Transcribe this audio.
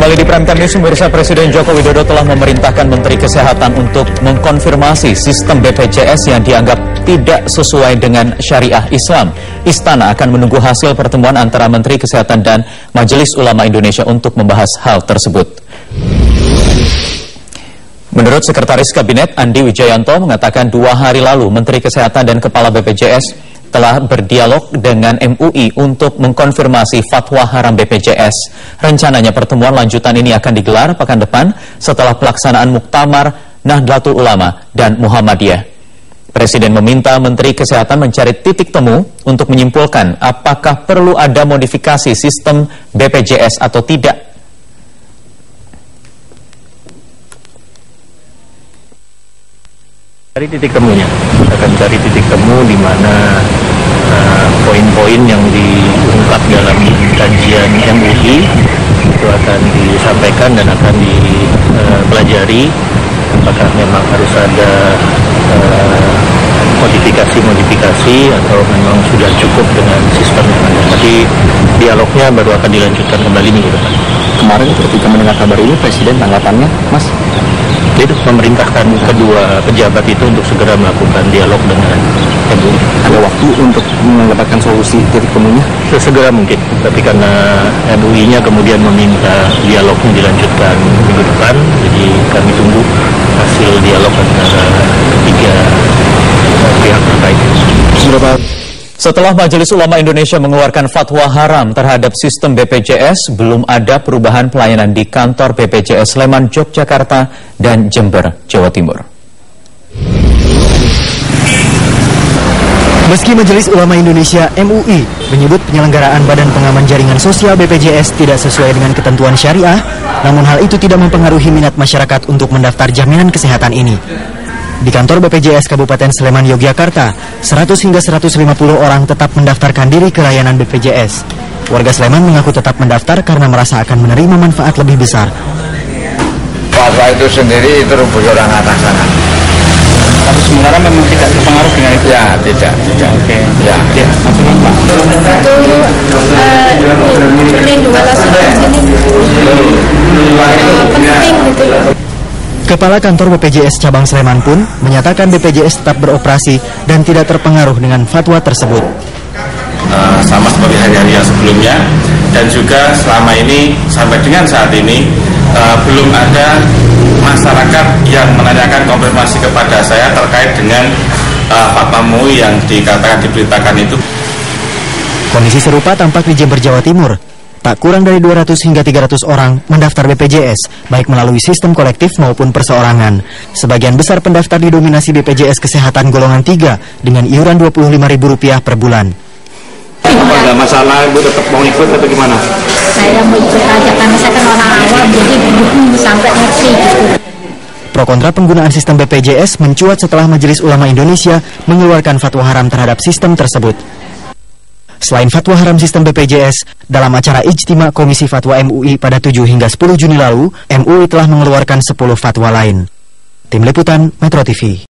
Kembali di Prime Time News, pemirsa, Presiden Joko Widodo telah memerintahkan Menteri Kesehatan untuk mengkonfirmasi sistem BPJS yang dianggap tidak sesuai dengan syariah Islam. Istana akan menunggu hasil pertemuan antara Menteri Kesehatan dan Majelis Ulama Indonesia untuk membahas hal tersebut. Menurut Sekretaris Kabinet Andi Wijayanto mengatakan 2 hari lalu Menteri Kesehatan dan Kepala BPJS telah berdialog dengan MUI untuk mengkonfirmasi fatwa haram BPJS. Rencananya pertemuan lanjutan ini akan digelar pekan depan setelah pelaksanaan Muktamar Nahdlatul Ulama dan Muhammadiyah. Presiden meminta Menteri Kesehatan mencari titik temu untuk menyimpulkan apakah perlu ada modifikasi sistem BPJS atau tidak. Cari titik temunya, akan cari titik temu di mana poin-poin yang diungkap dalam kajian MUI itu akan disampaikan dan akan dipelajari apakah memang harus ada modifikasi atau memang sudah cukup dengan sistem yang ada. Tapi dialognya baru akan dilanjutkan kembali minggu depan. Kemarin ketika mendengar kabar ini, Presiden tanggapannya, Mas? Itu memerintahkan kedua pejabat itu untuk segera melakukan dialog dengan MUI. Ada waktu untuk mendapatkan solusi titik temunya? Sesegera mungkin, tapi karena MUI-nya kemudian meminta dialognya dilanjutkan minggu depan, jadi kami tunggu hasil dialog antara ketiga pihak terkait. Setelah Majelis Ulama Indonesia mengeluarkan fatwa haram terhadap sistem BPJS, belum ada perubahan pelayanan di kantor BPJS Sleman, Yogyakarta, dan Jember, Jawa Timur. Meski Majelis Ulama Indonesia (MUI) menyebut penyelenggaraan Badan Pengaman Jaringan Sosial BPJS tidak sesuai dengan ketentuan syariah, namun hal itu tidak mempengaruhi minat masyarakat untuk mendaftar jaminan kesehatan ini. Di kantor BPJS Kabupaten Sleman, Yogyakarta, 100 hingga 150 orang tetap mendaftarkan diri ke layanan BPJS. Warga Sleman mengaku tetap mendaftar karena merasa akan menerima manfaat lebih besar. Fatwa itu sendiri itu rubuh orang atasan. Tapi sebenarnya memang tidak terpengaruh dengan itu? Ya, tidak. Oke. Ya. Maksudnya Pak? Itu perlindungan asuransi ini penting gitu. Kepala Kantor BPJS Cabang Sleman pun menyatakan BPJS tetap beroperasi dan tidak terpengaruh dengan fatwa tersebut. Sama seperti hari-hari yang sebelumnya, dan juga selama ini sampai dengan saat ini belum ada masyarakat yang menanyakan konfirmasi kepada saya terkait dengan fatwa MUI yang diberitakan itu. Kondisi serupa tampak di Jember, Jawa Timur. Tak kurang dari 200 hingga 300 orang mendaftar BPJS, baik melalui sistem kolektif maupun perseorangan. Sebagian besar pendaftar didominasi BPJS Kesehatan golongan 3 dengan iuran Rp25.000 per bulan. Apa ada masalah, Ibu tetap mau ikut atau gimana? Saya mau ikut aja karena saya kan orang awam, jadi belum sampai ngerti gitu. Pro kontra penggunaan sistem BPJS mencuat setelah Majelis Ulama Indonesia mengeluarkan fatwa haram terhadap sistem tersebut. Selain fatwa haram sistem BPJS, dalam acara Ijtima Komisi Fatwa MUI pada 7 hingga 10 Juni lalu, MUI telah mengeluarkan 10 fatwa lain. Tim Liputan Metro TV.